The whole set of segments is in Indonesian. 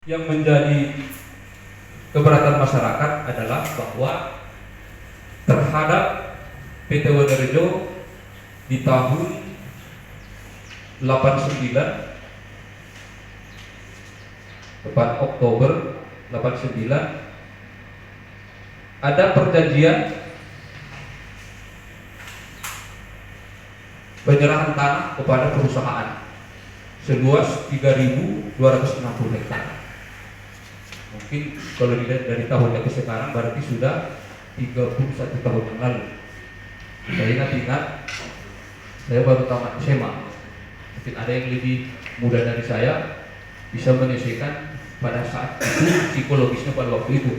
yang menjadi keberatan masyarakat adalah bahwa terhadap PT Wonorejo di tahun 89 tepat Oktober 89 ada perjanjian penyerahan tanah kepada perusahaan seluas 3.260 hektar. Mungkin kalau dilihat dari tahunnya ke sekarang berarti sudah 31 tahun yang lalu. Saya ingat saya baru tamat SMA. Mungkin ada yang lebih muda dari saya bisa menyelesaikan pada saat itu psikologisnya pada waktu itu.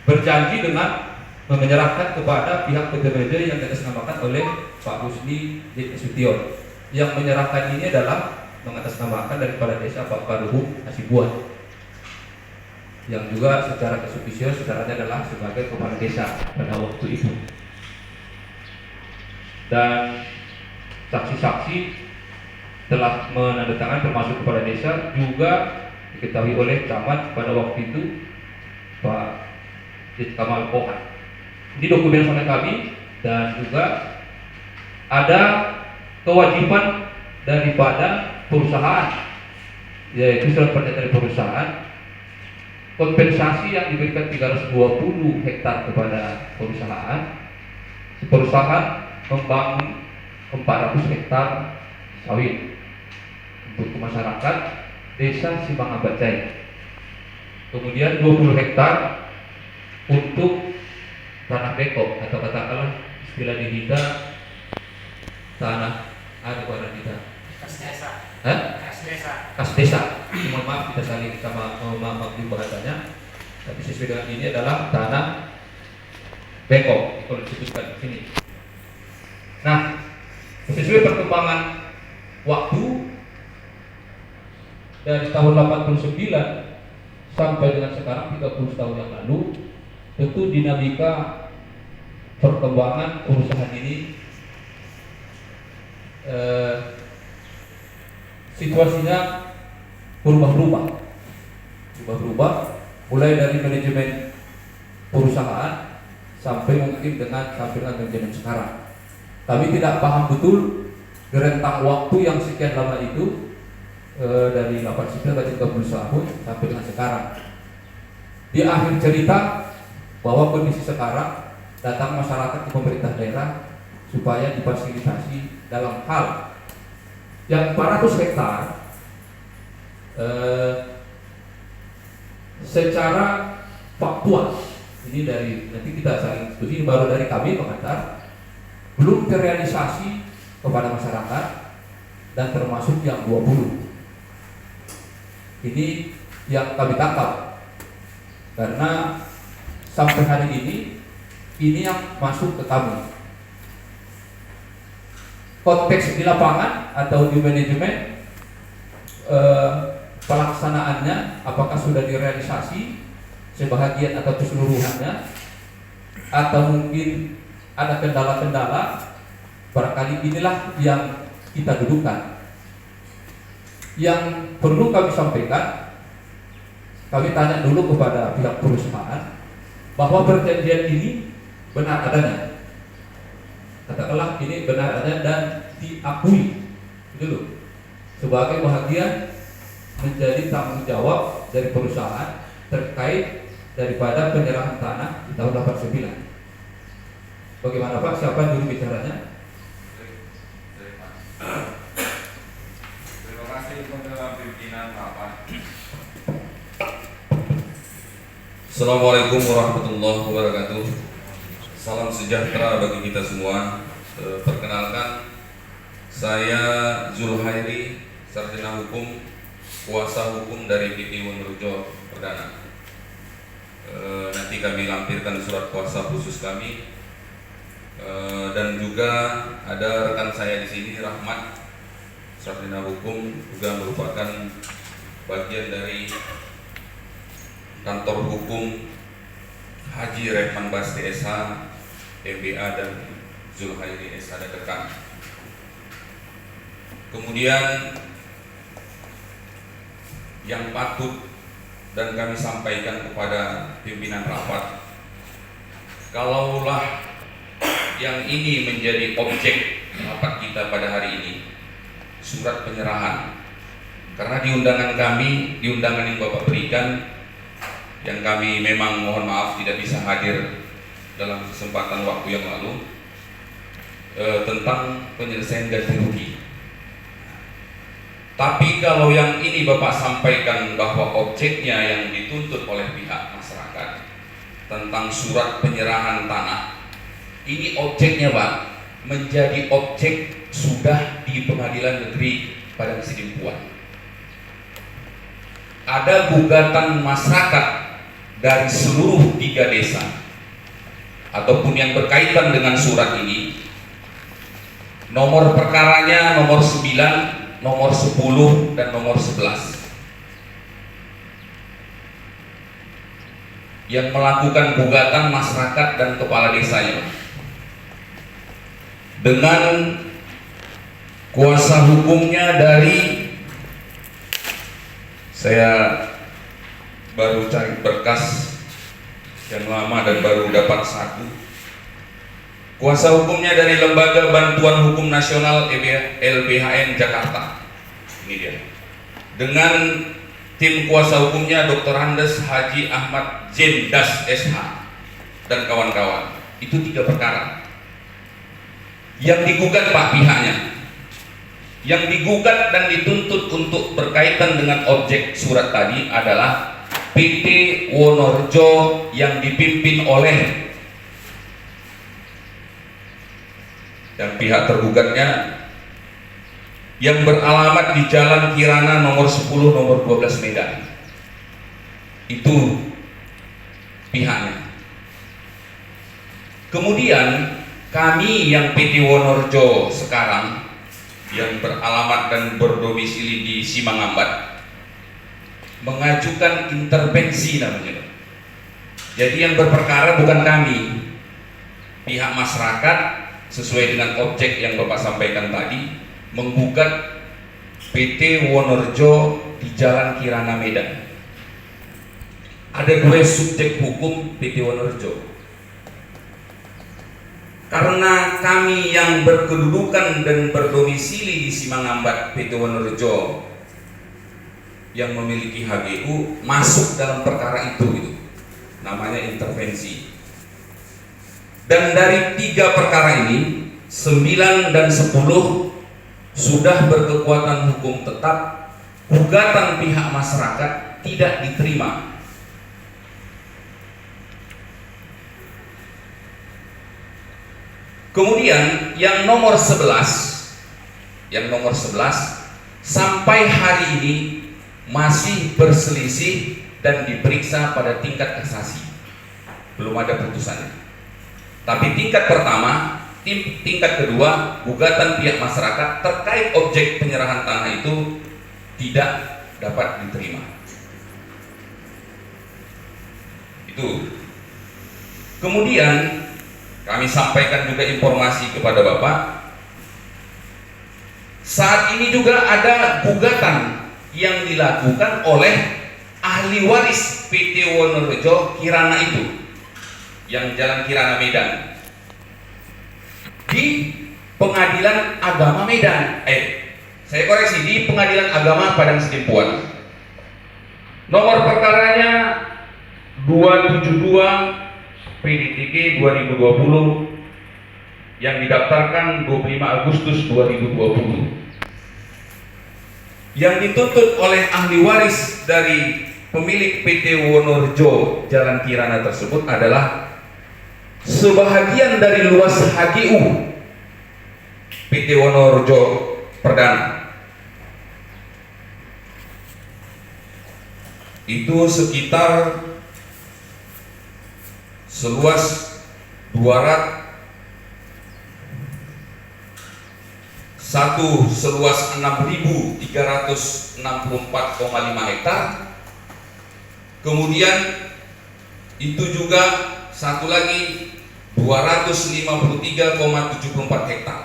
Berjanji dengan menyerahkan kepada pihak PT Wonorejo yang diatasnamakan oleh Pak Rusdi Sution. Yang menyerahkan ini adalah mengatasnamakan dari kepala desa Pak Paruhum Hasibuan, yang juga secara eksekutif secaranya adalah sebagai kepala desa pada waktu itu. Dan saksi-saksi telah menandatangani termasuk kepala desa juga diketahui oleh camat pada waktu itu Pak Kamal Pohan. Ini dokumen sampai kami, dan juga ada kewajiban daripada perusahaan, yaitu surat pernyataan dari perusahaan kompensasi yang diberikan 320 hektar kepada perusahaan. Perusahaan membangun 400 hektar sawit untuk masyarakat desa Simangabacai. Kemudian 20 hektar untuk tanah bekok atau katakanlah istilah di kita tanah kas desa. Mohon maaf kita saling sama maaf bahasanya, tapi sesuai dengan ini adalah tanah bekok kalau disebutkan di sini. Nah, sesuai perkembangan waktu dari tahun 89 sampai dengan sekarang 30 tahun yang lalu, tentu dinamika perkembangan perusahaan ini situasinya berubah-ubah, mulai dari manajemen perusahaan sampai dengan manajemen sekarang. Kami tidak paham betul rentang waktu yang sekian lama itu, dari 89 ke 30 tahun sampai dengan sekarang. Di akhir cerita bahwa kondisi sekarang datang masyarakat ke pemerintah daerah supaya difasilitasi dalam hal yang 400 hektar secara faktual. Ini dari nanti kita saling diskusi, baru dari kami pengantar belum terrealisasi kepada masyarakat, dan termasuk yang 20 ini yang kami tangkap, karena sampai hari ini yang masuk ke kami. Konteks di lapangan atau di manajemen pelaksanaannya apakah sudah direalisasi sebahagian atau keseluruhannya, atau mungkin ada kendala-kendala, barangkali inilah yang kita dudukan. Yang perlu kami sampaikan, kami tanya dulu kepada pihak perusahaan bahwa perjanjian ini benar adanya. Katakanlah ini benar adanya dan diakui dulu sebagai bahagian menjadi tanggung jawab dari perusahaan terkait daripada penyerahan tanah di tahun 89. Bagaimana Pak? Siapa dulu bicaranya? Terima kasih kepada pimpinan Bapak. Assalamualaikum warahmatullahi wabarakatuh. Salam sejahtera bagi kita semua. Perkenalkan, saya Zulhairi, sarjana hukum, kuasa hukum dari PT Wonorejo Perdana. Nanti kami lampirkan surat kuasa khusus kami. Dan juga ada rekan saya di sini, Rahmat, sarjana hukum, juga merupakan bagian dari kantor hukum Haji Rehman Basti SH, MBA, dan Zulhairi SH dan rekan. Kemudian yang patut dan kami sampaikan kepada pimpinan rapat, kalaulah yang ini menjadi objek rapat kita pada hari ini, surat penyerahan. Karena di undangan kami, di undangan yang Bapak berikan, yang kami memang mohon maaf tidak bisa hadir dalam kesempatan waktu yang lalu, tentang penyelesaian ganti rugi. Tapi kalau yang ini Bapak sampaikan bahwa objeknya yang dituntut oleh pihak masyarakat tentang surat penyerahan tanah, ini objeknya Pak menjadi objek sudah di Pengadilan Negeri Padang Sidimpuan. Ada gugatan masyarakat dari seluruh 3 desa ataupun yang berkaitan dengan surat ini. Nomor perkaranya nomor 9, nomor 10 dan nomor 11 yang melakukan gugatan masyarakat dan kepala desanya dengan kuasa hukumnya dari, saya baru cari berkas yang lama dan baru dapat satu. Kuasa hukumnya dari Lembaga Bantuan Hukum Nasional LBHN Jakarta. Ini dia. Dengan tim kuasa hukumnya Dr. Andes Haji Ahmad Jendas SH dan kawan-kawan. Itu 3 perkara. Yang digugat Pak pihaknya. Yang digugat dan dituntut untuk berkaitan dengan objek surat tadi adalah PT Wonorejo yang dipimpin oleh dan pihak tergugatnya yang beralamat di Jalan Kirana nomor 10 nomor 12 Medan. Itu pihaknya. Kemudian kami yang PT Wonorejo sekarang yang beralamat dan berdomisili di Simangambat mengajukan intervensi namanya. Jadi yang berperkara bukan kami, pihak masyarakat sesuai dengan objek yang Bapak sampaikan tadi, menggugat PT Wonorejo di Jalan Kirana Medan. Ada 2 subjek hukum PT Wonorejo. Karena kami yang berkedudukan dan berdomisili di Simangambat PT Wonorejo yang memiliki HGU masuk dalam perkara itu gitu. Namanya intervensi. Dan dari 3 perkara ini 9 dan 10 sudah berkekuatan hukum tetap, gugatan pihak masyarakat tidak diterima. Kemudian yang nomor 11 sampai hari ini masih berselisih dan diperiksa pada tingkat kasasi. Belum ada putusannya. Tapi tingkat pertama, tingkat kedua, gugatan pihak masyarakat terkait objek penyerahan tanah itu tidak dapat diterima. Itu. Kemudian kami sampaikan juga informasi kepada Bapak. Saat ini juga ada gugatan yang dilakukan oleh ahli waris PT Wonorejo Kirana itu, yang Jalan Kirana Medan, di Pengadilan Agama Medan. Saya koreksi, di Pengadilan Agama Padang Sidimpuan. Nomor perkaranya 272 PDTK 2020 yang didaftarkan 25 Agustus 2020. Yang dituntut oleh ahli waris dari pemilik PT Wonorejo Jalan Kirana tersebut adalah sebahagian dari luas HGU PT Wonorejo Perdana. Itu sekitar seluas 6.364,5 hektar. Kemudian itu juga satu lagi 253,74 hektar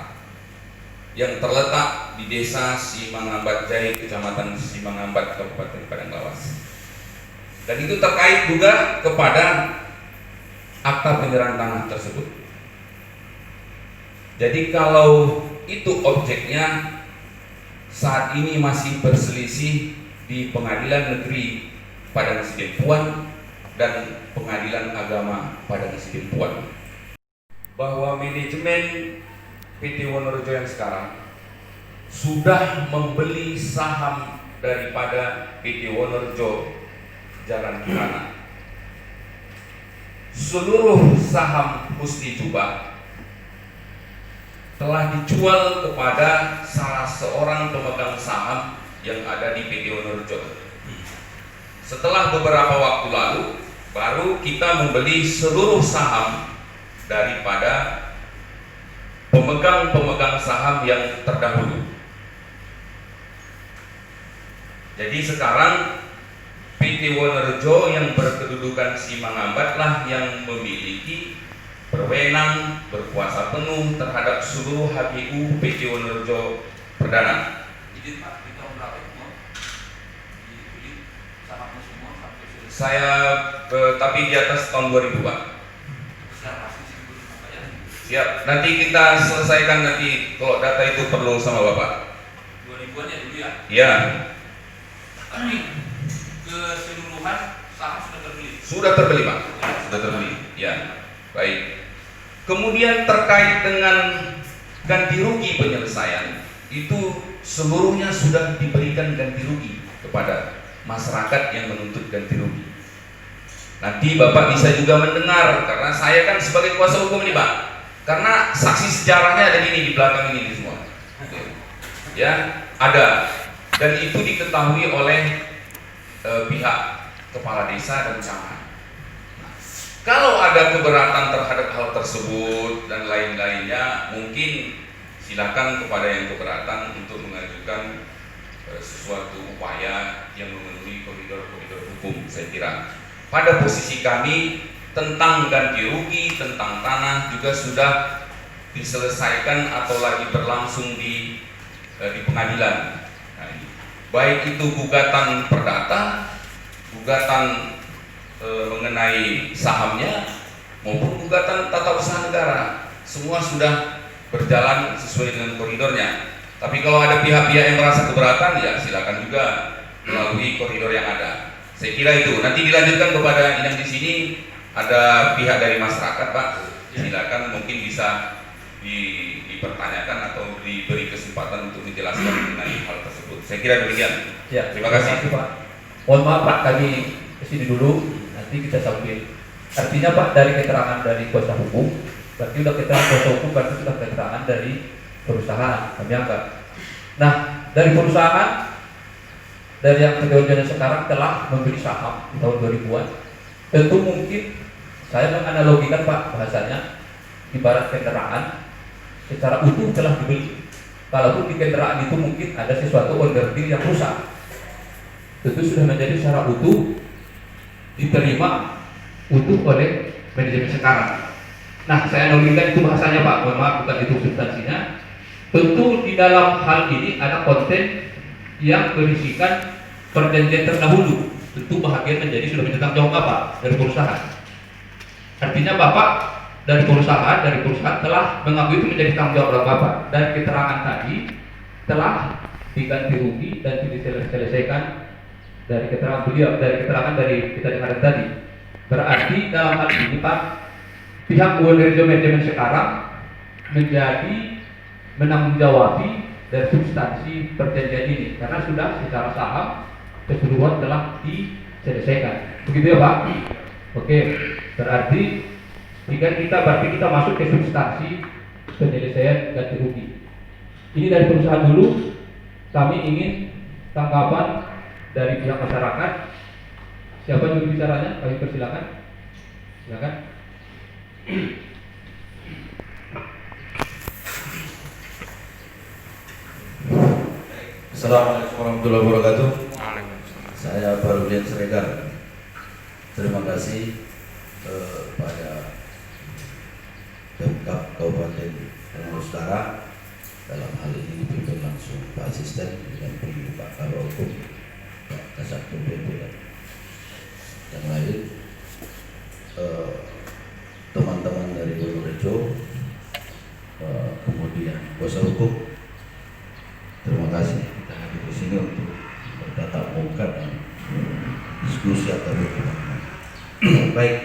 yang terletak di desa Simangambat Jai, Kecamatan Simangambat, Kabupaten Padang Lawas. Dan itu terkait juga kepada akta penyerahan tanah tersebut. Jadi kalau itu objeknya saat ini masih berselisih di Pengadilan Negeri Padang Sidempuan dan Pengadilan Agama Padang Sidempuan, bahwa manajemen PT Wonorejo yang sekarang sudah membeli saham daripada PT Wonorejo Jalan Kirana. Seluruh saham Husni Jubah telah dijual kepada salah seorang pemegang saham yang ada di PT Wonorejo. Setelah beberapa waktu lalu, baru kita membeli seluruh saham daripada pemegang saham yang terdahulu. Jadi sekarang PT Wonorejo yang berkedudukan Simangambat lah yang memiliki berwenang, berkuasa penuh terhadap seluruh HGU PT Wonorejo Perdana. Izin Pak, di tahun berapa itu? Dibeli sahamnya semua sampai saya tapi di atas tahun 2000 Pak. Siap, nanti kita selesaikan nanti kalau data itu perlu sama Bapak. 2000-an ya dulu ya? Iya. Tapi keseluruhan saham sudah terbeli? Sudah terbeli Pak, sudah terbeli. Ya, baik. Kemudian terkait dengan ganti rugi penyelesaian, itu seluruhnya sudah diberikan ganti rugi kepada masyarakat yang menuntut ganti rugi. Nanti Bapak bisa juga mendengar, karena saya kan sebagai kuasa hukum ini Pak, karena saksi sejarahnya ada di belakang ini semua. Ya, ada. Dan itu diketahui oleh pihak kepala desa dan camat. Nah, kalau ada keberatan terhadap hal tersebut dan lain-lainnya, mungkin silakan kepada yang keberatan untuk mengajukan sesuatu upaya yang memenuhi koridor-koridor hukum. Saya kira pada posisi kami tentang ganti rugi, tentang tanah juga sudah diselesaikan atau lagi berlangsung di pengadilan. Nah, baik itu gugatan perdata, gugatan mengenai sahamnya, maupun gugatan tata usaha negara, semua sudah berjalan sesuai dengan koridornya. Tapi kalau ada pihak-pihak yang merasa keberatan, ya silakan juga melalui koridor yang ada. Saya kira itu. Nanti dilanjutkan kepada yang di sini ada pihak dari masyarakat, Pak. Silakan mungkin bisa dipertanyakan atau diberi kesempatan untuk menjelaskan mengenai hal tersebut. Saya kira demikian. Ya, terima kasih Pak. Mohon maaf Pak, kami kesini dulu, nanti kita sambung. Artinya Pak, dari keterangan dari kuasa hukum, berarti sudah keterangan kuasa hukum, berarti sudah keterangan dari perusahaan, kami anggap. Nah, dari perusahaan, dari yang kejadian sekarang telah membeli saham di tahun 2000-an. Tentu mungkin saya menganalogikan Pak bahasanya, ibarat kendaraan secara utuh telah dibeli. Kalaupun di kendaraan itu mungkin ada sesuatu order deal yang rusak, tentu sudah menjadi secara utuh diterima utuh oleh manajemen sekarang. Nah, saya analogikan itu bahasanya Pak, mohon maaf bukan itu substansinya. Tentu di dalam hal ini ada konten yang berisikan perjanjian terdahulu. Tentu bahagian menjadi sudah menjadi tanggung jawab Bapak dari perusahaan. Artinya Bapak dari perusahaan telah mengakui itu menjadi tanggung jawab Bapak. Dan keterangan tadi telah diganti rugi dan diselesaikan dari keterangan beliau, dari keterangan dari kita dengar tadi. Berarti dalam hal ini Pak, pihak Wonorejo manajemen sekarang menjadi menanggung-jawabi dari substansi perjanjian ini karena sudah secara saham keseluruhan telah diselesaikan. Begitu ya Pak? Oke, berarti berarti kita masuk ke substansi penyelesaian ganti rugi. Ini dari perusahaan dulu. Kami ingin tanggapan dari pihak masyarakat. Siapa juru bicaranya? Kami persilakan. Silakan. Assalamualaikum warahmatullahi wabarakatuh. Saya Barudian Siregar. Terima kasih pada Pemkab Kabupaten Utara dalam hal ini dipimpin langsung Pak Asisten dengan Pak Karo Hukum, Pak Kasatpol PP dan yang lain, teman-teman dari Purworejo, kemudian kuasa hukum. Terima kasih kita hadir di sini untuk bertatap muka dan diskusi atau bagaimana. Baik,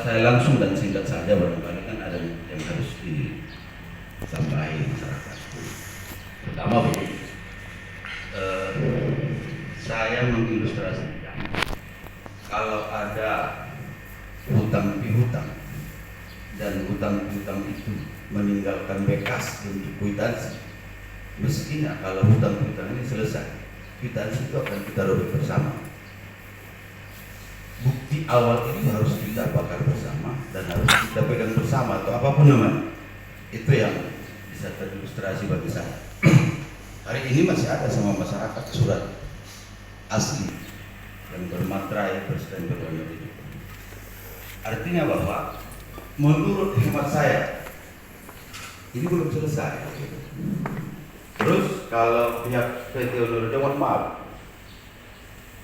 saya langsung dan singkat saja, barangkali kan ada yang harus disampaikan masyarakat. Pertama begini, saya mengilustrasikan kalau ada hutang piutang dan hutang-hutang itu meninggalkan bekas untuk kwitansi, mestinya kalau hutang-hutang ini selesai, kwitansi itu akan kita robek bersama. Bukti awal ini harus kita bakar bersama dan harus kita pegang bersama atau apapun namanya. Itu yang bisa terilustrasi bagi saya. Hari ini masih ada sama masyarakat surat asli yang bermaterai berstempel warna biru. Artinya bahwa menurut hemat saya ini belum selesai. Terus kalau pihak PT Onur, mohon maaf,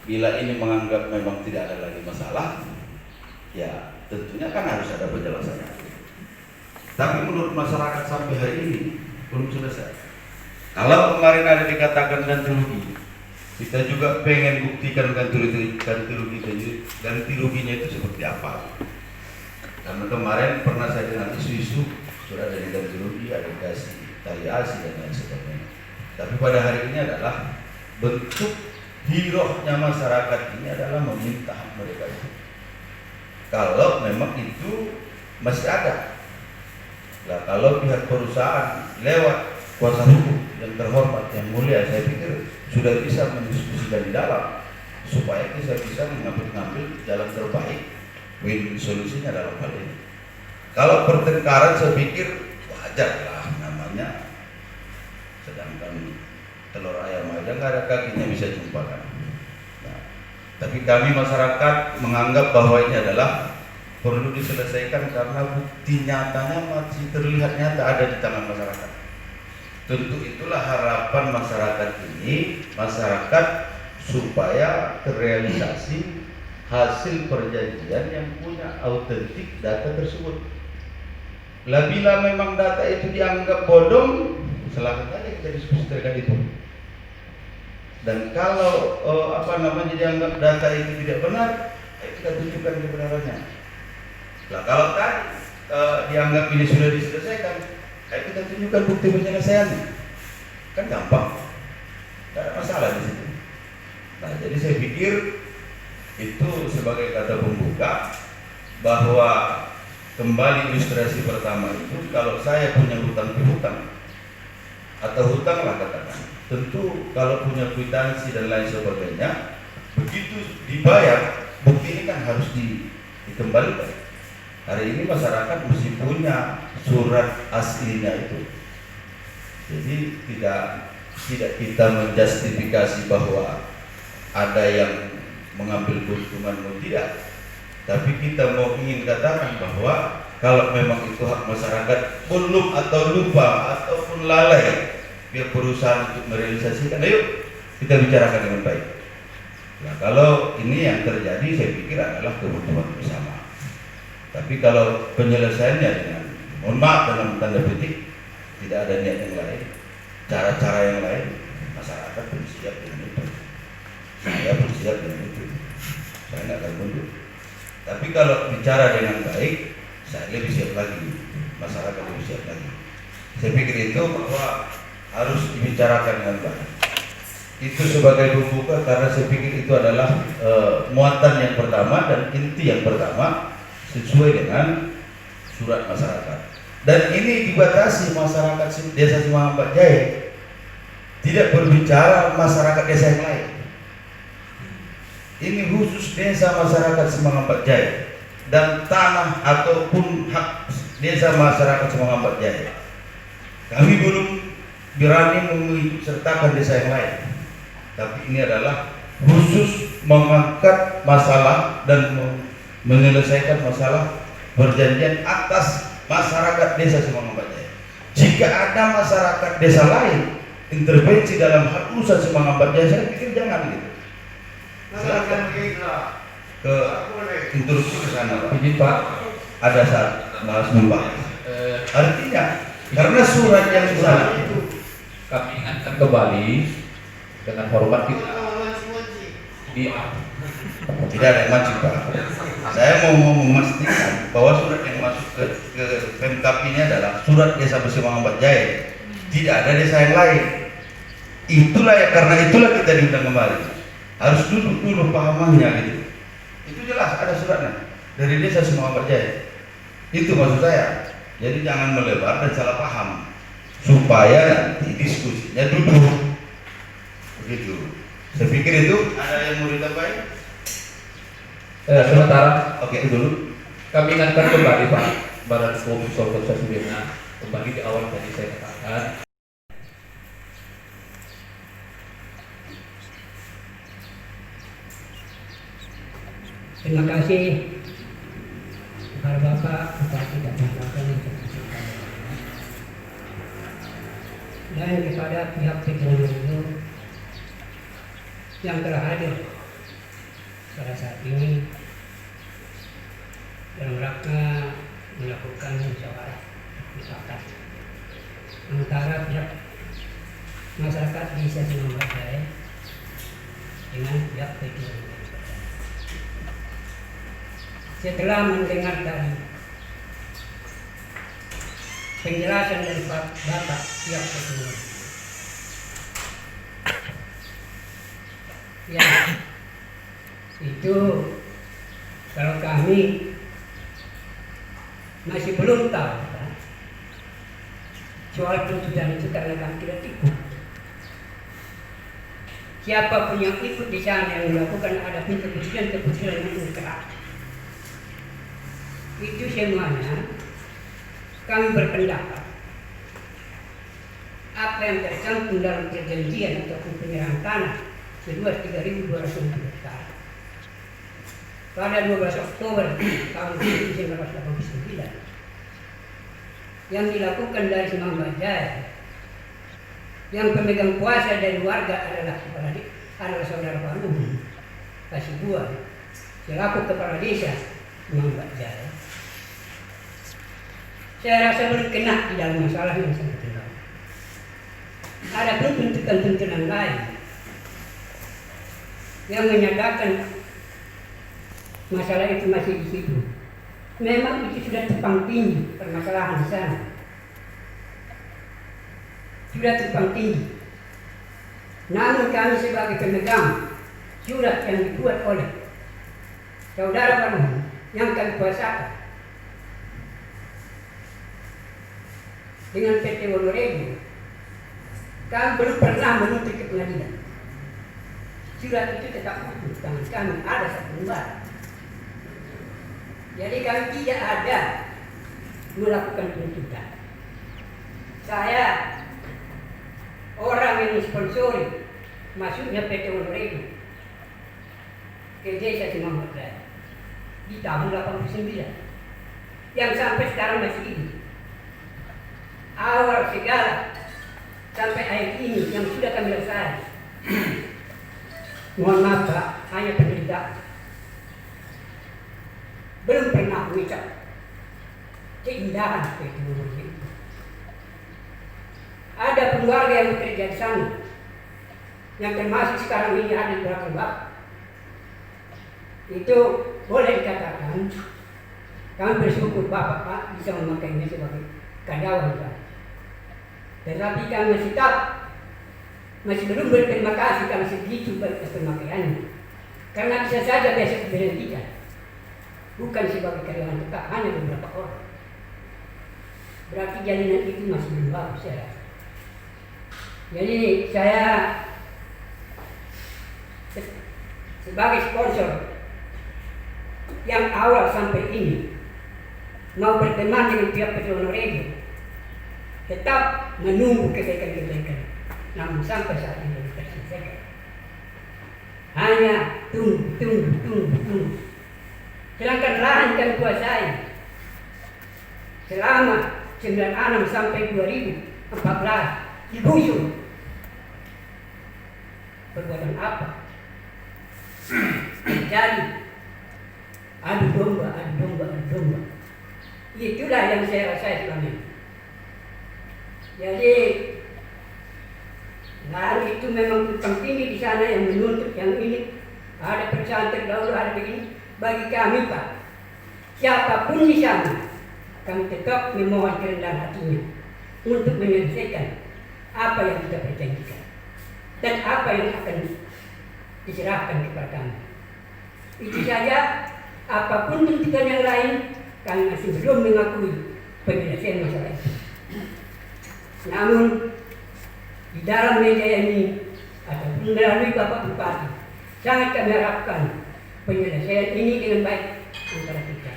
bila ini menganggap memang tidak ada lagi masalah, ya tentunya kan harus ada penjelasannya. Tapi menurut masyarakat sampai hari ini belum selesai. Kalau kemarin ada dikatakan ganti rugi, kita juga pengen buktikan ganti ruginya itu seperti apa. Karena kemarin pernah saya dengar isu-isu sudah ada ganti rugi, ada dikasih tali asi dan lain sebagainya. Tapi pada hari ini adalah bentuk hirohnya masyarakat ini adalah meminta hak mereka itu. Kalau memang itu masih ada. Nah, kalau pihak perusahaan lewat kuasa hukum yang terhormat, yang mulia, saya pikir sudah bisa mendiskusikan di dalam supaya kita bisa mengambil jalan terbaik, win solusinya dalam hal ini. Kalau pertengkaran saya pikir wajar lah namanya, sedangkan telur ayam aja nggak ada kakinya bisa jumpakan. Nah, tapi kami masyarakat menganggap bahwa ini adalah perlu diselesaikan karena bukti nyatanya masih terlihat nyata ada di tangan masyarakat. Tentu itulah harapan masyarakat ini, masyarakat supaya terrealisasi hasil perjanjian yang punya autentik data tersebut. Lah bila memang data itu dianggap bodong, silakan saja kita diskusi terkait itu. Dan kalau dianggap data itu tidak benar, kita tunjukkan kebenarannya. Nah, kalau tadi dianggap ini sudah diselesaikan, kita tunjukkan bukti penyelesaiannya. Kan gampang, tidak ada masalah di situ. Nah, jadi saya pikir itu sebagai kata pembuka bahwa kembali ilustrasi pertama itu, kalau saya punya hutang piutang atau hutang lah katakan, tentu kalau punya kwitansi dan lain sebagainya, begitu dibayar, bukti ini kan harus dikembalikan. Hari ini masyarakat mesti punya surat aslinya itu. Jadi tidak kita menjustifikasi bahwa ada yang mengambil keuntungan, tidak. Tapi kita mau ingin katakan bahwa kalau memang itu hak masyarakat belum atau lupa ataupun lalai pihak perusahaan untuk merealisasikan, ayo kita bicarakan dengan baik. Nah, kalau ini yang terjadi saya pikir adalah kebutuhan bersama. Tapi kalau penyelesaiannya dengan mohon maaf dalam tanda petik tidak ada niat yang lain, cara-cara yang lain, masyarakat pun siap dengan itu. Saya pun siap dengan itu. Saya nggak akan mundur. Tapi kalau bicara dengan baik, saya lebih siap lagi. Masyarakat lebih siap lagi. Saya pikir itu bahwa harus dibicarakan dengan baik. Itu sebagai pembuka karena saya pikir itu adalah muatan yang pertama dan inti yang pertama sesuai dengan surat masyarakat. Dan ini dibatasi masyarakat desa Simahambak Jaya, tidak berbicara masyarakat desa yang lain. Ini khusus desa masyarakat Simahambak Jaya dan tanah ataupun hak desa masyarakat Simahambak Jaya. Kami belum berani mengikut sertakan desa yang lain. Tapi ini adalah khusus mengangkat masalah dan menyelesaikan masalah perjanjian atas masyarakat desa Simahambak Jaya. Jika ada masyarakat desa lain intervensi dalam hal urusan Semangat Bajai, saya pikir jangan gitu. Silakan ke interupsi ke sana, Pak. Izin Pak, Ada saat bahas membahas. Artinya karena surat yang di sana itu kami ingatkan kembali dengan hormat kita di tidak ada yang mancing, Pak. Saya mau memastikan bahwa surat yang masuk ke Pemkap ini adalah surat Desa Besemangat Bajai. Tidak ada desa yang lain. Karena itulah kita diundang kembali. Harus duduk dulu pahamannya gitu. Itu jelas ada suratnya dari Desa Semangat Bajai. Itu maksud saya. Jadi jangan melebar dan salah paham supaya nanti diskusinya duduk. Begitu. Saya pikir itu ada yang mau ditambahin? sementara Oke. itu dulu kami ingatkan kembali Pak Badan Profesor Sudirna, kembali di awal tadi saya katakan terima kasih kepada Bapak Bupati dan Masyarakat yang terkasih dan kepada pihak PKN yang telah hadir pada saat ini dalam rangka melakukan musyawarah mufakat antara pihak masyarakat di Desa Semangat Bajai dengan pihak PKN. Setelah mendengar dari penjelasan dari Bapak pihak PKN, ya itu kalau kami masih belum tahu Pak, soal tuntutan itu karena kami tidak ikut. Siapapun yang ikut di sana yang melakukan ada keputusan yang keras, itu semuanya kami berpendapat apa yang tercantum dalam perjanjian ataupun penyerahan tanah seluas 3.200 hektar pada 12 Oktober tahun 1989 yang dilakukan dari Semangat Bajai, yang pemegang kuasa dari warga adalah saudara Pak Luhur Kasibuan selaku kepala desa Semangat Bajai. Saya rasa belum kena di dalam masalah yang sangat berat. Ada pun tuntutan-tuntutan lain yang menyatakan masalah itu masih di situ. Memang itu sudah tumpang tinggi permasalahan di sana. Sudah tumpang tinggi. Namun kami sebagai pemegang surat yang dibuat oleh saudara Pak Luhur yang kami kuasakan dengan PT Wonorejo, kami belum pernah menuntut ke pengadilan. Surat itu tetap di tangan kami, ada satu lembar. Jadi kami tidak ada melakukan tuntutan. Saya orang yang mensponsori masuknya PT Wonorejo ke Desa Semangat Bajai di tahun 89 yang sampai sekarang masih hidup. Awal segala sampai akhir ini yang sudah kami selesai. Mohon maaf Pak, hanya penderitaan. Belum pernah mengucap keindahan PT Wonorejo. Ada keluarga yang bekerja di sana, yang termasuk sekarang ini ada di belakang Bapak. Itu boleh dikatakan kami bersyukur Bapak bisa memakainya sebagai karyawan Pak. Tetapi kami masih belum berterima kasih kami segitu pada pemakaiannya. Karena bisa saja besok diberhentikan, bukan sebagai karyawan tetap, hanya beberapa orang. Berarti jalinan itu masih belum bagus saya rasa. Jadi saya sebagai sponsor yang awal sampai ini mau berteman dengan pihak PT Wonorejo, tetap menunggu kebaikan-kebaikan. Namun sampai saat ini belum terselesaikan. Hanya tunggu. Sedangkan lahan kami kuasai selama 10 96 sampai 2014 digusur. Perbuatan apa? Jadi adu domba. Itulah yang saya rasa selama ini. Jadi lalu itu memang tumpang tinggi di sana yang menuntut yang ini. Ada perusahaan terdahulu, ada begini. Bagi kami Pak, siapapun di sana, kami tetap memohon kerendahan hatinya untuk menyelesaikan apa yang kita perjanjikan dan apa yang akan diserahkan kepada kami. Itu saja. Apapun tuntutan yang lain, kami masih belum mengakui penyelesaian masalah itu. Namun di dalam media ini ataupun melalui Bapak Bupati, sangat kami harapkan penyelesaian ini dengan baik antara kita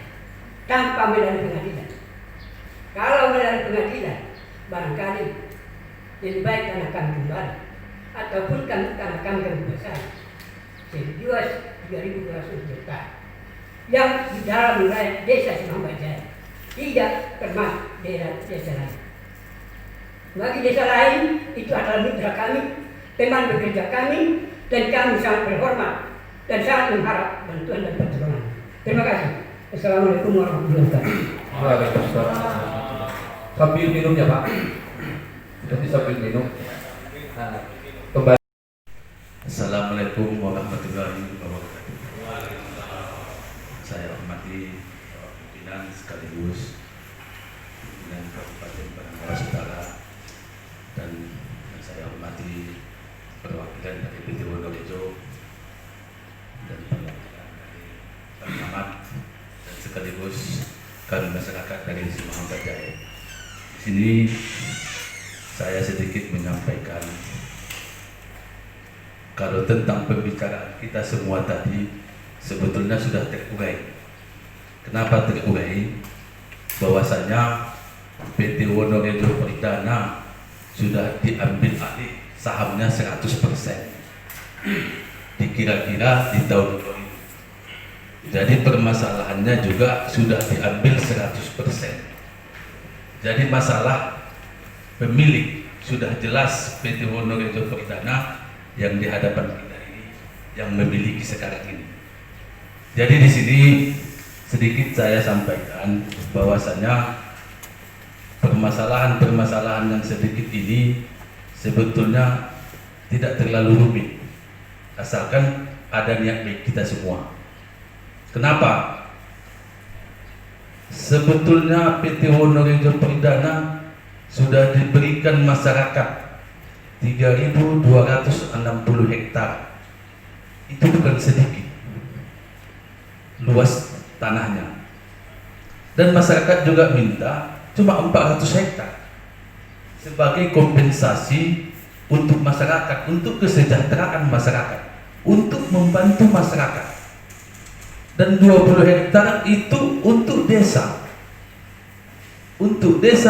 tanpa melalui pengadilan. Kalau melalui pengadilan, barangkali lebih baik tanah kami kembali ataupun tanah kami besar seluas 3.200 hektar yang di dalam wilayah desa Simambajaya, tidak termasuk daerah desa lain. Bagi desa lain itu adalah mitra kami, teman bekerja kami, dan kami sangat berhormat dan sangat mengharap bantuan dan pertolongan. Terima kasih. Assalamualaikum warahmatullahi wabarakatuh. Waalaikumsalam. Sambil minum ya Pak. Nanti sambil minum. Nah, kembali. Assalamualaikum warahmatullahi wabarakatuh. Saya hormati pimpinan sekaligus pimpinan Kabupaten Penanggalas Utara dan saya hormati perwakilan dari PT Wonorejo dan perwakilan dari Pengamat dan sekaligus kami masyarakat dari Simambajaya. Di sini saya sedikit menyampaikan kalau tentang pembicaraan kita semua tadi sebetulnya sudah terurai. Kenapa terurai? Bahwasanya PT Wonorejo Perdana sudah diambil alih sahamnya 100%. Dikira-kira di tahun 2000. Jadi permasalahannya juga sudah diambil 100%. Jadi masalah pemilik sudah jelas PT Wonorejo Perdana yang di hadapan kita ini yang memiliki sekarang ini. Jadi di sini sedikit saya sampaikan bahwasanya permasalahan-permasalahan yang sedikit ini sebetulnya tidak terlalu rumit, asalkan ada niat baik kita semua. Kenapa? Sebetulnya PT Wonorejo Perdana sudah diberikan masyarakat 3.260 hektar. Itu bukan sedikit luas tanahnya, dan masyarakat juga minta cuma 400 hektar sebagai kompensasi untuk masyarakat, untuk kesejahteraan masyarakat, untuk membantu masyarakat, dan 20 hektar itu untuk desa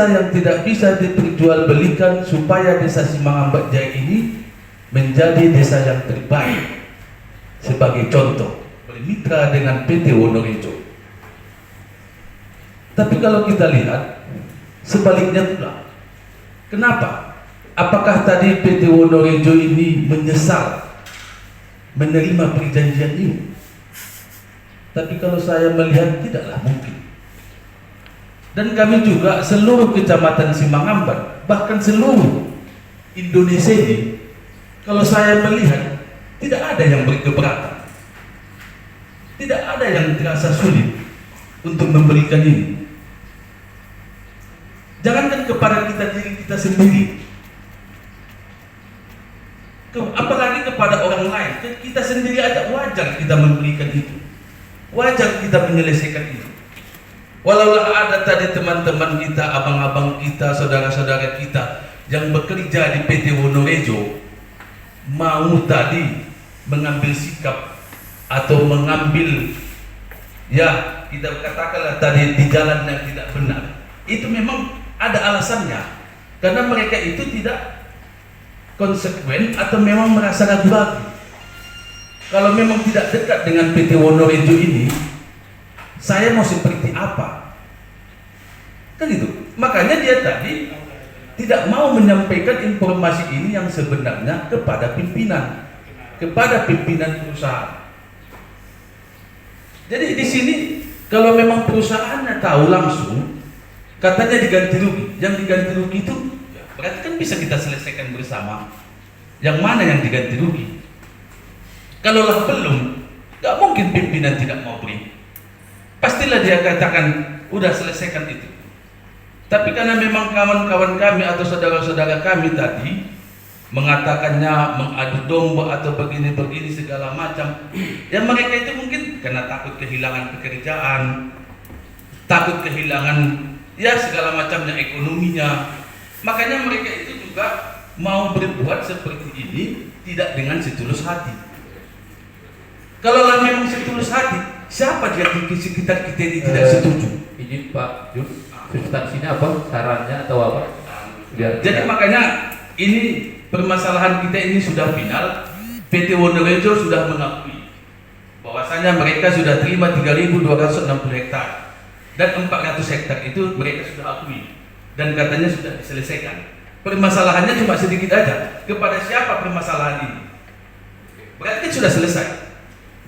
yang tidak bisa diperjualbelikan supaya desa Simambajaya ini menjadi desa yang terbaik. Sebagai contoh, bermitra dengan PT Wonorejo. Tapi kalau kita lihat sebaliknya pula. Kenapa? Apakah tadi PT Wonorejo ini menyesal menerima perjanjian ini? Tapi kalau saya melihat tidaklah mungkin. Dan kami juga seluruh kecamatan Simangambat, bahkan seluruh Indonesia ini, kalau saya melihat tidak ada yang berkeberatan. Tidak ada yang terasa sulit untuk memberikan ini. Jangankan kepada diri kita sendiri, apalagi kepada orang lain. Kita sendiri aja wajar kita memberikan itu, wajar kita menyelesaikan itu. Walau ada tadi teman-teman kita, abang-abang kita, saudara-saudara kita yang bekerja di PT Wonorejo mau tadi mengambil sikap atau mengambil, ya kita katakanlah tadi di jalan yang tidak benar, itu memang ada alasannya, karena mereka itu tidak konsekuen atau memang merasa ragu-ragu. Kalau memang tidak dekat dengan PT Wonorejo ini, saya mau seperti apa? Kan itu. Maka makanya dia tadi tidak mau menyampaikan informasi ini yang sebenarnya kepada pimpinan perusahaan. Jadi di sini kalau memang perusahaannya tahu langsung, katanya diganti rugi, yang diganti rugi itu berarti kan bisa kita selesaikan bersama. Yang mana yang diganti rugi? Kalaulah belum, nggak mungkin pimpinan tidak mau beri. Pastilah dia katakan, udah selesaikan itu. Tapi karena memang kawan-kawan kami atau saudara-saudara kami tadi mengatakannya mengadu domba atau begini-begini segala macam, ya mereka itu mungkin karena takut kehilangan pekerjaan, takut kehilangan ya segala macamnya ekonominya. Makanya mereka itu juga mau berbuat seperti ini tidak dengan setulus hati. Kalau memang setulus hati, siapa di sekitar kita ini tidak setuju? Izin Pak Jus, substansinya apa? Sarannya atau apa? Jadi makanya ini permasalahan kita ini sudah final. PT Wonorejo sudah mengakui bahwasanya mereka sudah terima 3.260 hektar dan 400 hektar itu mereka sudah akui dan katanya sudah diselesaikan. Permasalahannya cuma sedikit aja. Kepada siapa permasalahan ini? Berarti sudah selesai.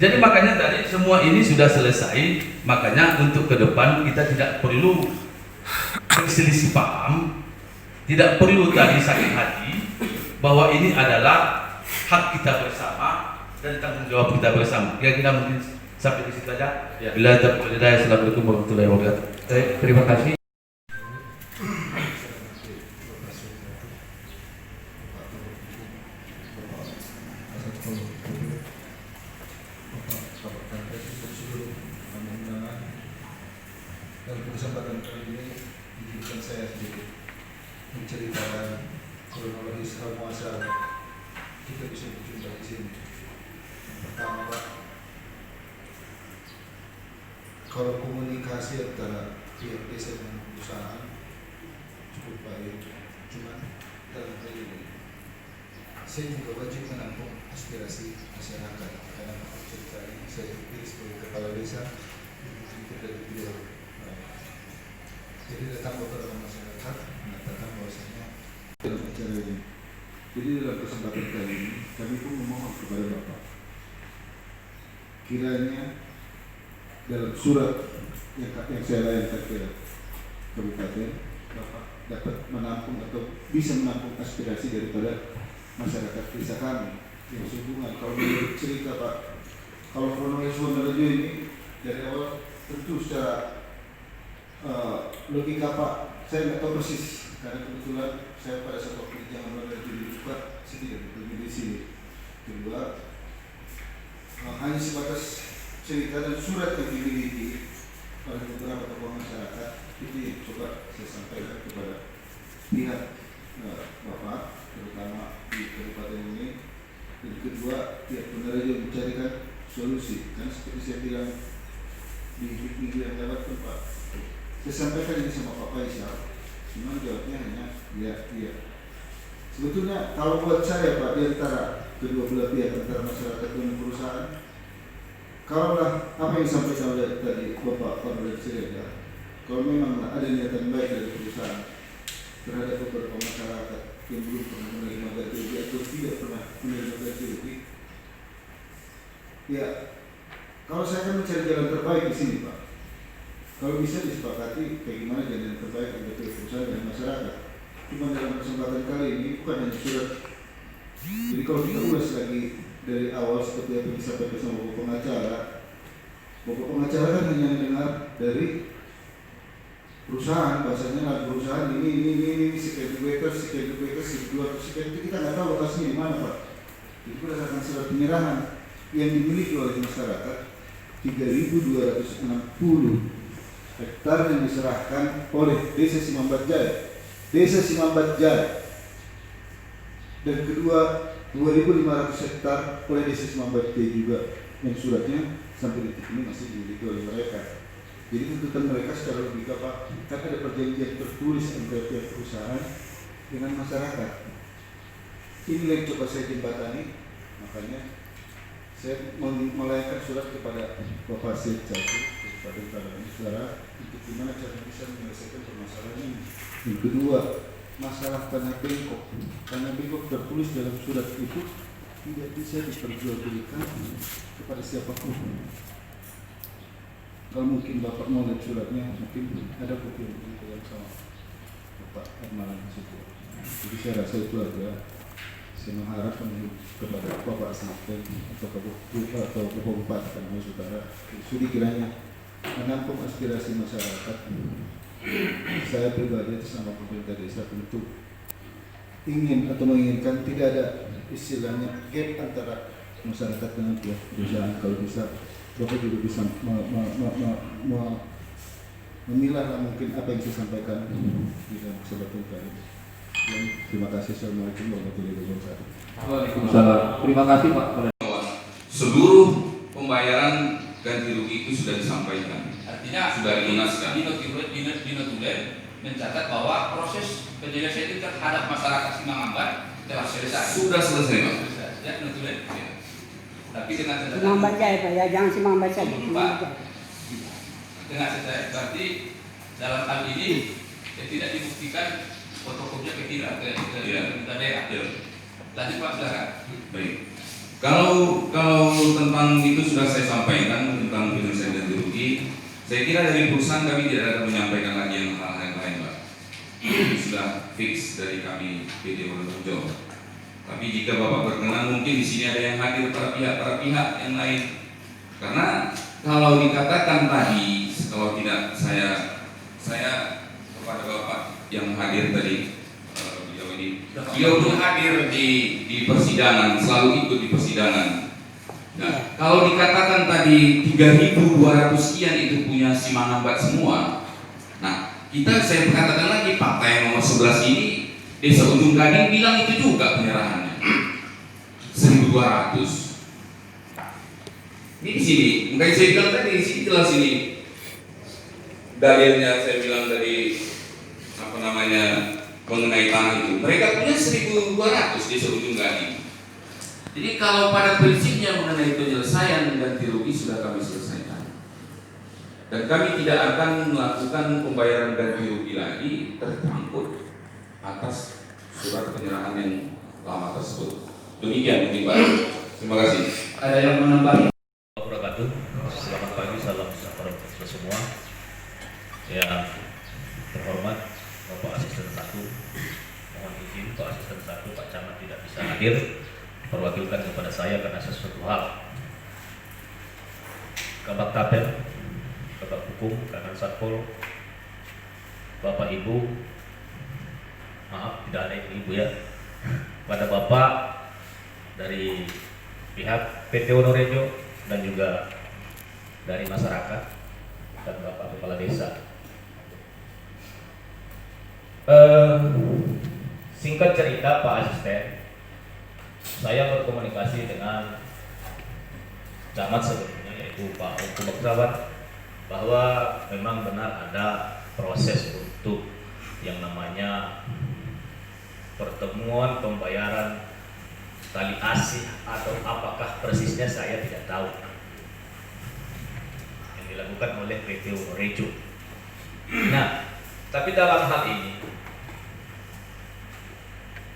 Jadi makanya tadi semua ini sudah selesai. Makanya untuk ke depan kita tidak perlu berselisih paham, tidak perlu tadi sakit hati, bahwa ini adalah hak kita bersama dan tanggung jawab kita bersama. Kira-kira mungkin sampai di situ aja. Ya. Bila taufiq wal hidayah. Assalamualaikum warahmatullahi wabarakatuh. Terima kasih. Dalam kesempatan kali ini izinkan saya sedikit menceritakan kronologis hal muasal kita bisa berjumpa di sini. Pertama Pak, kalau komunikasi antara pihak desa dengan perusahaan cukup baik, cuman dalam hal ini saya juga wajib menampung aspirasi masyarakat. Karena aku cerita ini saya dipilih sebagai kepala desa dari beliau. Jadi datang beberapa masyarakat mengatakan bahwasanya dalam acara ini. Jadi dalam kesempatan kali ini kami pun memohon kepada Bapak, kiranya dalam surat yang saya layangkan ke kabupaten, Bapak dapat menampung atau bisa menampung aspirasi daripada masyarakat desa kami yang sehubungan. Kalau menurut cerita Pak, kalau kronologis Wonorejo ini dari awal tentu secara logika Pak, saya nggak tahu persis karena kebetulan saya pada saat waktu di zaman Wonorejo dibuka saya tidak bertemu di sini. Kedua, hanya sebatas cerita dan surat yang dimiliki oleh beberapa tokoh masyarakat itu yang coba saya sampaikan kepada pihak Bapak, terutama di kabupaten ini. Dan kedua, pihak Wonorejo mencarikan solusi. Karena seperti saya bilang di minggu yang lewat Pak, saya sampaikan ini sama Pak Faisal, cuma jawabnya hanya iya. Sebetulnya kalau buat saya Pak, di antara kedua belah pihak antara masyarakat dan perusahaan, kalaulah apa yang disampaikan oleh tadi Bapak Kapolres Siregar, kalau memang ada niatan baik dari perusahaan terhadap beberapa masyarakat yang belum pernah menerima gaji rugi atau tidak pernah menerima gaji rugi, ya kalau saya akan mencari jalan terbaik di sini Pak. Kalau bisa disepakati bagaimana jalan terbaik untuk perusahaan dan masyarakat. Cuma dalam kesempatan kali ini bukan hanya surat. Jadi kalau kita ulas lagi dari awal seperti apa yang disampaikan sama Bapak pengacara kan hanya mendengar dari perusahaan, bahasanya perusahaan ini sekian itu kita nggak tahu lokasinya di mana Pak. Jadi berdasarkan surat penyerahan yang dimiliki oleh masyarakat 3.260 hektar yang diserahkan oleh Desa Simambat Jaya, dan kedua 2.500 hektar oleh Desa Simambat Jaya juga, yang suratnya sampai detik ini masih dimiliki oleh mereka. Jadi tuntutan mereka secara logika Pak, kan ada perjanjian tertulis antara pihak perusahaan dengan masyarakat. Ini yang coba saya jembatani, makanya Saya melayangkan surat kepada Bapak Sekjen, kepada saudara untuk gimana cara bisa menyelesaikan permasalahan ini. Yang kedua, masalah tanah bengkok. Tanah bengkok tertulis dalam surat itu tidak bisa diperjualbelikan kepada siapapun. Kalau mungkin Bapak mau lihat suratnya, mungkin ada kopi yang sama Bapak Hermawan di situ. Jadi saya rasa itu aja. Saya mengharap kepada Bapak Asisten atau Bapak Bupati Tanah Utara, sudi kiranya menampung aspirasi masyarakat. Saya pribadi sama pemerintah desa tentu ingin atau menginginkan tidak ada istilahnya gap antara masyarakat dengan pihak perusahaan. Kalau bisa, Bapak juga bisa memilah mungkin apa yang saya sampaikan di dalam kesempatan kali. Terima kasih. Assalamualaikum warahmatullahi wabarakatuh. Waalaikumsalam. Terima kasih Pak. Seluruh pembayaran ganti rugi itu sudah disampaikan. Artinya Sudah dilunaskan. Dinotulen mencatat bahwa proses penyelesaian itu terhadap masyarakat Simangambat telah selesai. Sudah selesai, Pak. Ya, Dinotulen. Ya. Tapi dengan catatan Simang baca ya Pak ya, jangan simang baca. Pak. Simang baca. Dengan catatan berarti dalam hal ini tidak dibuktikan fotokopinya ke pemerintah daerah. Ya. Lanjut Pak, silakan. Baik. Kalau tentang itu sudah saya sampaikan tentang penyelesaian ganti rugi. Saya kira dari perusahaan kami tidak akan menyampaikan lagi yang hal-hal yang lain, Pak. Ini sudah fix dari kami PT Wonorejo. Tapi jika Bapak berkenan, mungkin di sini ada yang hadir para pihak yang lain. Karena kalau dikatakan tadi, kalau tidak saya kepada Bapak yang hadir tadi, beliau pun hadir di persidangan, selalu ikut di persidangan. Nah, kalau dikatakan tadi 3.200 sekian itu punya Simangambat semua. Nah, saya katakan lagi fakta yang nomor 11 ini Desa Ujung Gading bilang itu juga penyerahannya 1.200. Ini di sini, makanya saya bilang tadi di sini jelas ini dalilnya. Saya bilang tadi mengenai tanah itu. Mereka punya 1.200 Desa Ujung Gading. Jadi kalau pada prinsipnya mengenai penyelesaian ganti rugi sudah kami selesaikan. Dan kami tidak akan melakukan pembayaran ganti rugi lagi tercampur atas surat penyerahan yang lama tersebut. Demikian mungkin Pak. Terima kasih. Ada yang menambah? Wabarakatuh. Selamat pagi, salam sejahtera untuk semua. Yang terhormat Bapak Asisten 1, mohon izin Pak Asisten 1, Pak Camat tidak bisa hadir, perwakilan kepada saya karena sesuatu hal. Kabak Tapel, Kabak Hukum, Kanan Satpol, Bapak Ibu, maaf tidak ada ibu ya, pada Bapak dari pihak PT Wonorejo dan juga dari masyarakat dan Bapak Kepala Desa. Singkat cerita Pak Asisten, saya berkomunikasi dengan camat sebelumnya yaitu Pak Ungku Baksawan bahwa memang benar ada proses untuk yang namanya pertemuan pembayaran tali asih atau apakah persisnya saya tidak tahu, yang dilakukan oleh PT Wonorejo. Nah, tapi dalam hal ini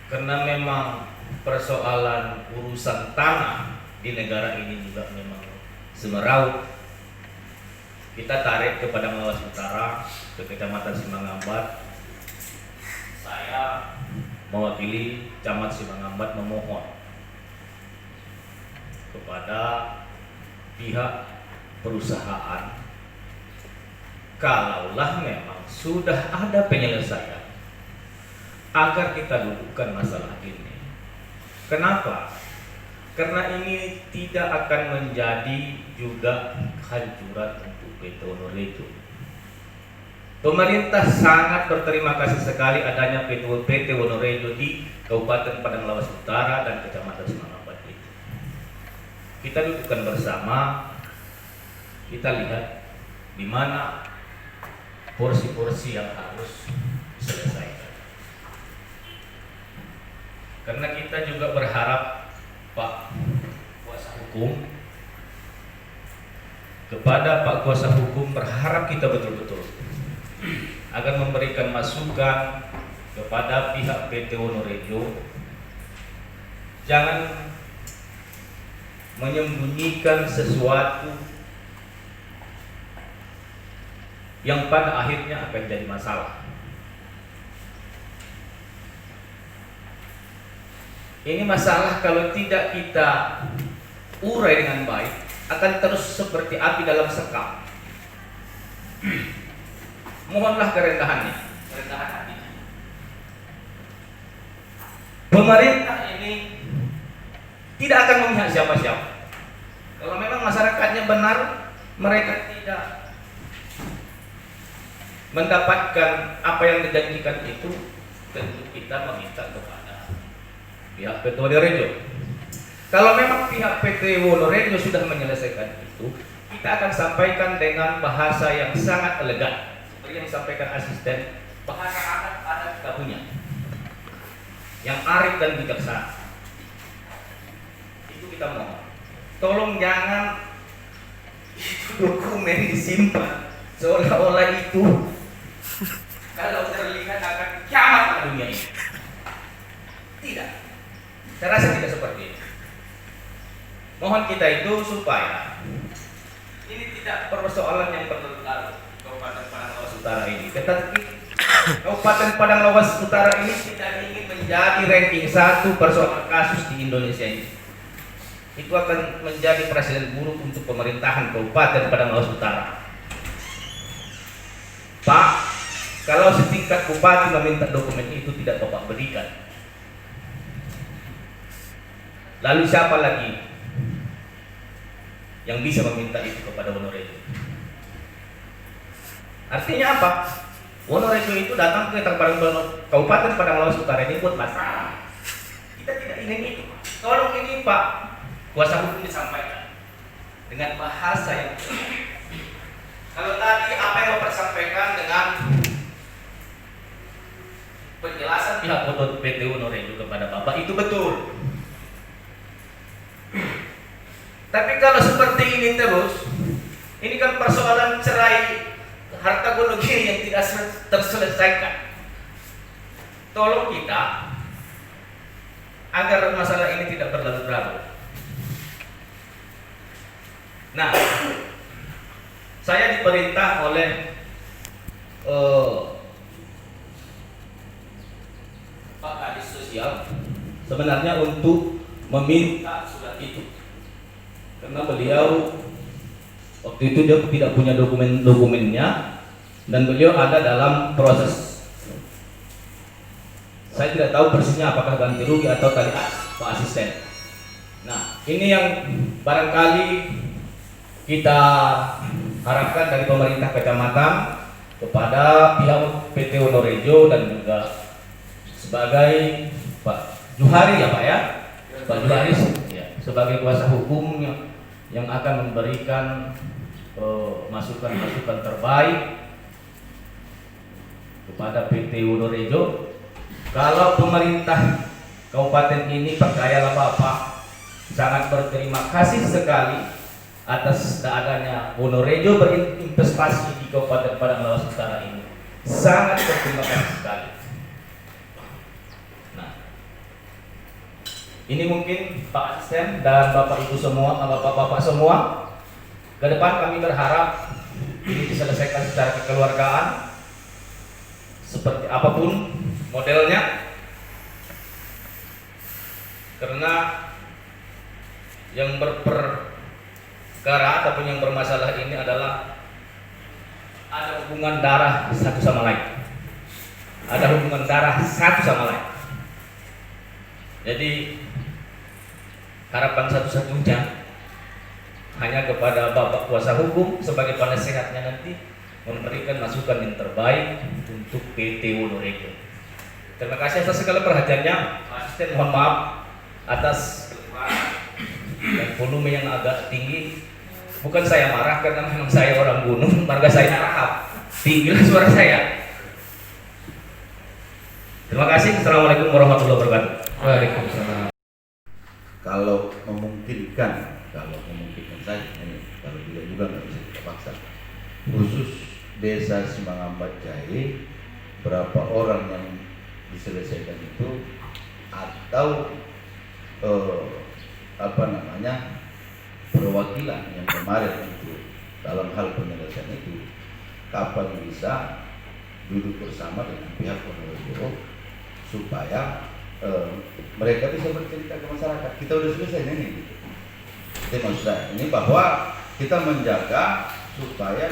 karena memang persoalan urusan tanah di negara ini juga memang semeraut, kita tarik kepada Melawas Utara, ke Kecamatan Simangambat. Saya mewakili Camat Simangambat memohon kepada pihak perusahaan, kalaulah memang sudah ada penyelesaian, agar kita dudukkan masalah ini. Kenapa? Karena ini tidak akan menjadi juga kehancuran untuk PT Wonorejo. Pemerintah sangat berterima kasih sekali adanya PT Wonorejo di Kabupaten Padang Lawas Utara dan Kecamatan Simangambat itu. Kita dudukkan bersama, kita lihat di mana porsi-porsi yang harus diselesaikan. Karena kita juga berharap Pak kuasa hukum kepada Pak Kuasa Hukum, berharap kita betul-betul agar memberikan masukan kepada pihak PT Wonorejo, jangan menyembunyikan sesuatu yang pada akhirnya akan jadi masalah. Ini masalah kalau tidak kita urai dengan baik akan terus seperti api dalam sekam. Mohonlah kerendahan hati. Pemerintah ini tidak akan memihak siapa-siapa. Kalau memang masyarakatnya benar, mereka tidak mendapatkan apa yang dijanjikan itu, tentu kita meminta kepada pihak PT Wonorejo. Kalau memang pihak PT Wonorejo sudah menyelesaikan itu, kita akan sampaikan dengan bahasa yang sangat elegan, seperti yang disampaikan asisten, bahasa adat kita punya, yang arif dan bijaksana. Itu kita mohon. Tolong jangan itu dokumen disimpan seolah-olah itu kalau terlihat akan kiamat dunia ini. Tidak. Saya rasa tidak seperti itu. Mohon kita itu supaya ini tidak persoalan yang berlarut Kabupaten Padang Lawas Utara ini. Tetapi Kabupaten Padang Lawas Utara ini tidak ingin menjadi ranking 1 persoalan kasus di Indonesia ini. Itu akan menjadi presiden buruk untuk pemerintahan Kabupaten Padang Lawas Utara. Pak, kalau setingkat bupati meminta dokumen itu tidak Bapak berikan, lalu siapa lagi yang bisa meminta itu kepada Wonorejo? Artinya apa? Wonorejo itu datang ke Kabupaten Padang Lawas Utara ini buat masalah. Kita tidak ingin itu. Tolong ini Pak Kuasa Hukum disampaikan dengan bahasa yang kalau tadi apa yang Bapak sampaikan dengan penjelasan pihak PT Wonorejo kepada Bapak itu betul. Tapi kalau seperti ini terus, ini kan persoalan cerai harta gonogiri yang tidak terselesaikan. Tolong kita agar masalah ini tidak berlarut-larut. Nah, saya diperintah oleh Pak Kadis Sosial sebenarnya untuk meminta surat itu, karena beliau waktu itu dia tidak punya dokumennya dan beliau ada dalam proses. Saya tidak tahu persisnya apakah ganti rugi atau tali Pak Asisten. Nah, ini yang barangkali kita harapkan dari pemerintah kecamatan kepada pihak PT Wonorejo dan juga sebagai Pak Juhari ya Pak ya, Pak Juhari ya, sebagai kuasa hukum yang akan memberikan masukan-masukan terbaik kepada PT Wonorejo. Kalau pemerintah kabupaten ini percayalah Bapak, sangat berterima kasih sekali atas adanya Wonorejo berinvestasi di Kabupaten Padang Lawas Utara ini. Sangat berterima kasih sekali. Nah, ini mungkin Pak Asisten dan Bapak Ibu semua, Bapak-bapak semua, ke depan kami berharap ini diselesaikan secara kekeluargaan, seperti apapun modelnya, karena yang perkara ataupun yang bermasalah ini adalah ada hubungan darah satu sama lain. Ada hubungan darah satu sama lain. Jadi harapan satu-satunya hanya kepada Bapak Kuasa Hukum sebagai penasehatnya nanti memberikan masukan yang terbaik untuk PT Wonorejo. Terima kasih atas segala perhatiannya. Asisten mohon maaf atas dan volume yang agak tinggi. Bukan saya marah karena memang saya orang gunung, marga saya Rahab. Tinggilah suara saya. Terima kasih. Assalamualaikum warahmatullahi wabarakatuh. Waalaikumsalam. Kalau memungkinkan kalau memungkinkan saja ini, kalau tidak juga nggak bisa kita paksa. Khusus desa Simangambat Jaya, berapa orang yang diselesaikan itu, atau perwakilan yang kemarin itu dalam hal penyelesaian itu, kapan bisa duduk bersama dengan pihak Ponorogo supaya mereka bisa bercerita ke masyarakat. Kita udah selesai ini gitu. Itu maksud saya ini, bahwa kita menjaga supaya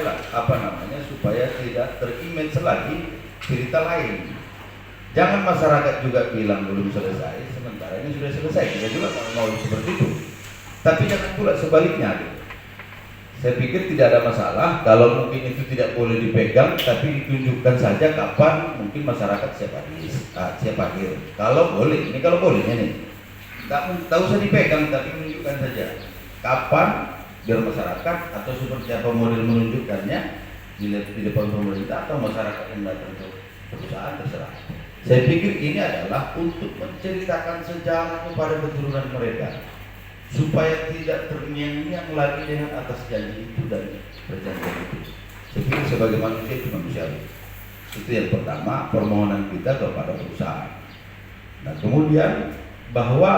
supaya tidak terimage lagi cerita lain. Jangan masyarakat juga bilang belum selesai sementara ini sudah selesai. Kita juga mau seperti itu. Tapi jangan pula sebaliknya gitu. Saya pikir tidak ada masalah kalau mungkin itu tidak boleh dipegang, tapi ditunjukkan saja kapan mungkin masyarakat siap hadir. Kalau boleh, ini kalau bolehnya nih, tak usah dipegang, tapi menunjukkan saja kapan, biar masyarakat atau seperti apa model menunjukkannya di depan pemerintah atau masyarakat yang datang ke perusahaan, terserah. Saya pikir ini adalah untuk menceritakan sejarah kepada keturunan mereka, supaya tidak terngiang-ngiang lagi dengan atas janji itu dan perjanjian itu. Saya pikir sebagai manusia itu manusiawi. Itu yang pertama, permohonan kita kepada perusahaan. Nah kemudian bahwa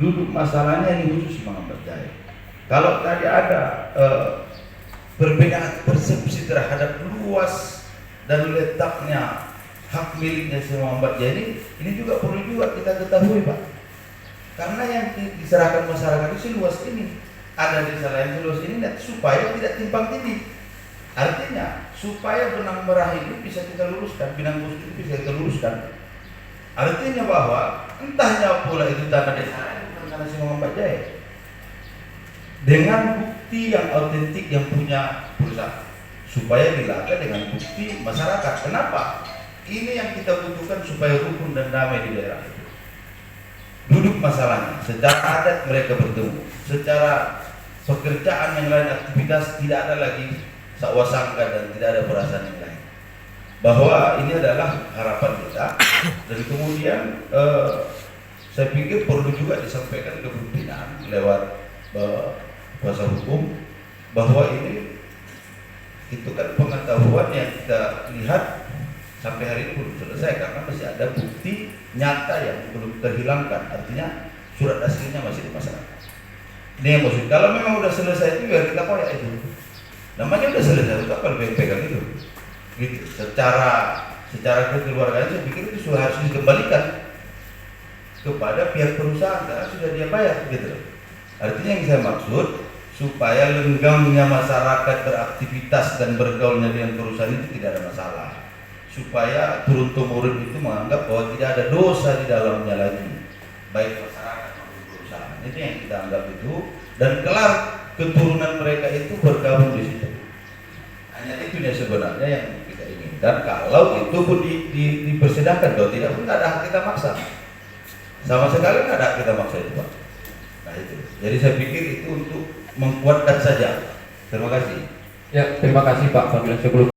duduk masalahnya ini khusus Simangambat Jaya. Kalau tadi ada perbedaan persepsi terhadap luas dan letaknya hak miliknya Simangambat Jaya ini juga perlu juga kita ketahui, Pak. Karena yang diserahkan masyarakat itu seluas ini, ada desa lain seluas ini, supaya tidak timpang tindih. Artinya supaya benang merah ini bisa kita luruskan, benang khusus itu bisa kita luruskan. Artinya bahwa entahnya pula itu tanah desa bukan tanah Simangambat Jaya, dengan bukti yang autentik yang punya perusahaan, supaya dilakukan dengan bukti masyarakat. Kenapa? Ini yang kita butuhkan supaya rukun dan damai di daerah itu. Duduk masalahnya, secara adat mereka bertemu, secara pekerjaan yang lain, aktivitas tidak ada lagi sakwasangka dan tidak ada perasaan yang lain. Bahwa ini adalah harapan kita, dan kemudian saya pikir perlu juga disampaikan ke pimpinan lewat kuasa hukum bahwa ini itu kan pengetahuan yang kita lihat sampai hari ini belum selesai karena masih ada bukti nyata yang belum terhilangkan. Artinya surat aslinya masih di masyarakat. Ini yang maksud. Kalau memang udah selesai itu ya kita koyak itu. Namanya udah selesai, itu apa lebih pegang itu? Gitu. Secara kekeluargaan saya pikir itu sudah harus dikembalikan kepada pihak perusahaan karena sudah dia bayar gitu. Artinya yang saya maksud supaya lenggangnya masyarakat beraktivitas dan bergaulnya dengan perusahaan itu tidak ada masalah. Supaya turun-temurun itu menganggap bahwa tidak ada dosa di dalamnya lagi, baik masyarakat maupun perusahaan. Itu yang kita anggap itu, dan kelar keturunan mereka itu bergabung di situ. Hanya itu yang sebenarnya yang kita inginkan. Kalau itu pun dipersidangkan, kalau tidak pun tidak ada hak kita maksa. Sama sekali tidak ada hak kita maksa itu, Pak. Nah itu. Jadi saya pikir itu untuk menguatkan saja. Terima kasih. Ya, terima kasih Pak Fabian. Sebelum